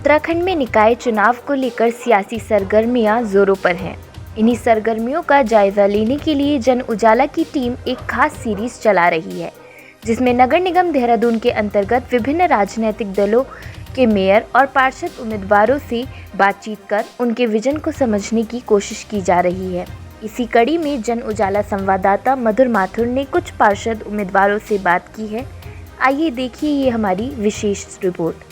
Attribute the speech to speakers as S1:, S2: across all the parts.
S1: उत्तराखंड में निकाय चुनाव को लेकर सियासी सरगर्मियां जोरों पर हैं। इन्हीं सरगर्मियों का जायजा लेने के लिए जन उजाला की टीम एक खास सीरीज चला रही है, जिसमें नगर निगम देहरादून के अंतर्गत विभिन्न राजनीतिक दलों के मेयर और पार्षद उम्मीदवारों से बातचीत कर उनके विजन को समझने की कोशिश की जा रही है। इसी कड़ी में जन उजाला संवाददाता मधुर माथुर ने कुछ पार्षद उम्मीदवारों से बात की है। आइए देखिए ये हमारी विशेष रिपोर्ट।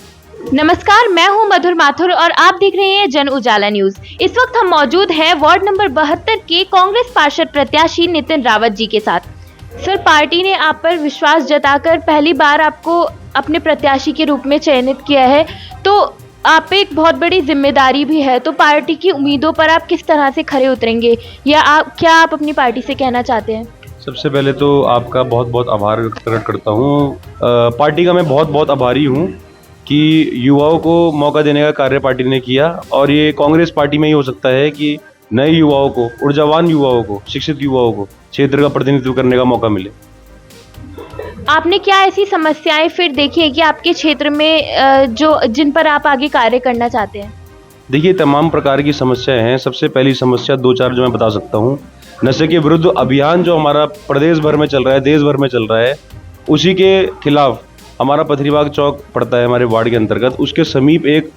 S2: नमस्कार, मैं हूं मधुर माथुर और आप देख रहे हैं जन उजाला न्यूज। इस वक्त हम मौजूद हैं वार्ड नंबर 72 के कांग्रेस पार्षद प्रत्याशी नितिन रावत जी के साथ। सर, पार्टी ने आप पर विश्वास जताकर पहली बार आपको अपने प्रत्याशी के रूप में चयनित किया है, तो आप पे एक बहुत बड़ी जिम्मेदारी भी है। तो पार्टी की उम्मीदों पर आप किस तरह से खरे उतरेंगे, या क्या आप अपनी पार्टी से कहना चाहते हैं?
S3: सबसे पहले तो आपका बहुत बहुत आभार व्यक्त करता हूँ। पार्टी का मैं बहुत बहुत आभारी हूँ कि युवाओं को मौका देने का कार्य पार्टी ने किया, और ये कांग्रेस पार्टी में ही हो सकता है कि नए युवाओं को, ऊर्जावान युवाओं को, शिक्षित युवाओं को क्षेत्र का प्रतिनिधित्व करने का मौका मिले।
S2: आपने क्या ऐसी समस्याएं फिर देखी है कि आपके क्षेत्र में जिन पर आप आगे कार्य करना चाहते हैं?
S3: देखिए, तमाम प्रकार की समस्याएं हैं। सबसे पहली समस्या दो चार जो मैं बता सकता हूँ, नशे के विरुद्ध अभियान जो हमारा प्रदेश भर में चल रहा है, देश भर में चल रहा है, उसी के खिलाफ हमारा पथरीबाग चौक पड़ता है हमारे वार्ड के अंतर्गत। उसके समीप एक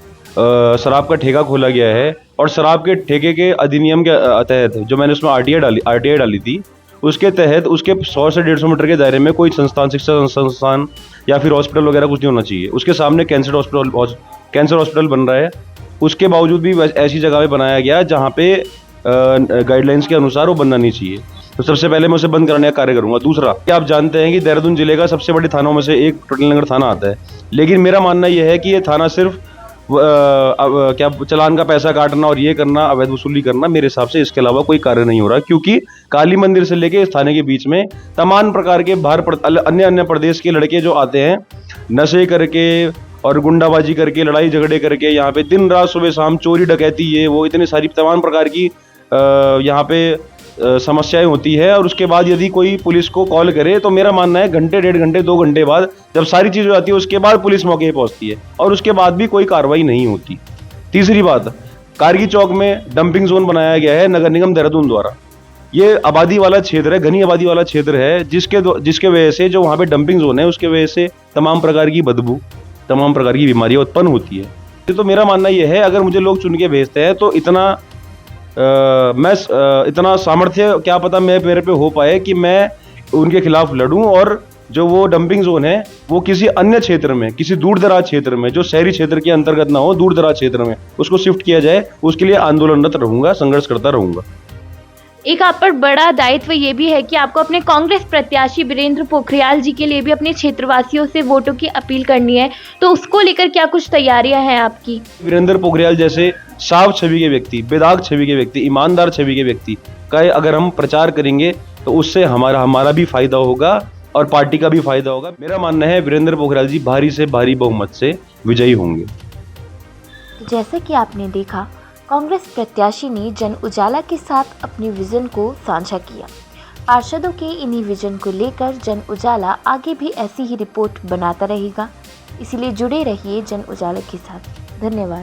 S3: शराब का ठेका खोला गया है, और शराब के ठेके के अधिनियम के तहत जो मैंने उसमें आरटीआई डाली थी, उसके तहत उसके 100 से 150 मीटर के दायरे में कोई संस्थान, शिक्षा संस्थान या फिर हॉस्पिटल वगैरह कुछ नहीं होना चाहिए। उसके सामने कैंसर हॉस्पिटल बन रहा है। उसके बावजूद भी ऐसी जगह पे बनाया गया जहाँ पे गाइडलाइंस के अनुसार वो बनना नहीं चाहिए। तो सबसे पहले मैं उसे बंद कराने का कार्य करूंगा। दूसरा, क्या आप जानते हैं कि देहरादून जिले का सबसे बड़े थानों में से एक टोटल नगर थाना आता है, लेकिन मेरा मानना यह है कि ये थाना सिर्फ क्या चालान का पैसा काटना और ये करना, अवैध वसूली करना, मेरे हिसाब से इसके अलावा कोई कार्य नहीं हो रहा। क्योंकि काली मंदिर से लेके इस थाने के बीच में तमाम प्रकार के बाहर अन्य प्रदेश के लड़के जो आते हैं, नशे करके और गुंडाबाजी करके, लड़ाई झगड़े करके, यहाँ पे दिन रात सुबह शाम चोरी डकैती, ये वो इतनी सारी तमाम प्रकार की यहाँ पे समस्याएं होती है। और उसके बाद यदि कोई पुलिस को कॉल करे तो मेरा मानना है घंटे, 1.5 घंटे, 2 घंटे बाद जब सारी चीज़ हो जाती है, उसके बाद पुलिस मौके पे पहुंचती है, और उसके बाद भी कोई कार्रवाई नहीं होती। तीसरी बात, कारगी चौक में डंपिंग जोन बनाया गया है नगर निगम देहरादून द्वारा। ये आबादी वाला क्षेत्र है, घनी आबादी वाला क्षेत्र है, जिसके वजह से जो वहाँ पे डंपिंग जोन है, उसके वजह से तमाम प्रकार की बदबू, तमाम प्रकार की बीमारियाँ उत्पन्न होती है। तो मेरा मानना यह है, अगर मुझे लोग चुन के भेजते हैं तो इतना सामर्थ्य क्या पता मेरे पे हो पाए कि मैं उनके खिलाफ लड़ूं, और जो वो डंपिंग जोन है वो किसी अन्य क्षेत्र में, किसी दूर दराज क्षेत्र में, जो शहरी क्षेत्र के अंतर्गत ना हो, दूर दराज क्षेत्र में उसको शिफ्ट किया जाए। उसके लिए आंदोलनरत रहूंगा, संघर्ष करता रहूंगा।
S2: एक आप पर बड़ा दायित्व ये भी है कि आपको अपने कांग्रेस प्रत्याशी वीरेंद्र पोखरियाल जी के लिए भी अपने क्षेत्रवासियों से वोटों की अपील करनी है, तो उसको लेकर क्या कुछ तैयारियां हैं आपकी?
S3: वीरेंद्र पोखरियाल जैसे साफ छवि के व्यक्ति, बेदाग छवि के व्यक्ति, ईमानदार छवि के व्यक्ति का अगर हम प्रचार करेंगे तो उससे हमारा भी फायदा होगा और पार्टी का भी फायदा होगा। मेरा मानना है वीरेंद्र पोखरियाल जी भारी से भारी बहुमत से विजयी होंगे।
S1: जैसा कि आपने देखा, कांग्रेस प्रत्याशी ने जन उजाला के साथ अपने विजन को साझा किया। पार्षदों के इन्हीं विजन को लेकर जन उजाला आगे भी ऐसी ही रिपोर्ट बनाता रहेगा। इसीलिए जुड़े रहिए जन उजाला के साथ। धन्यवाद।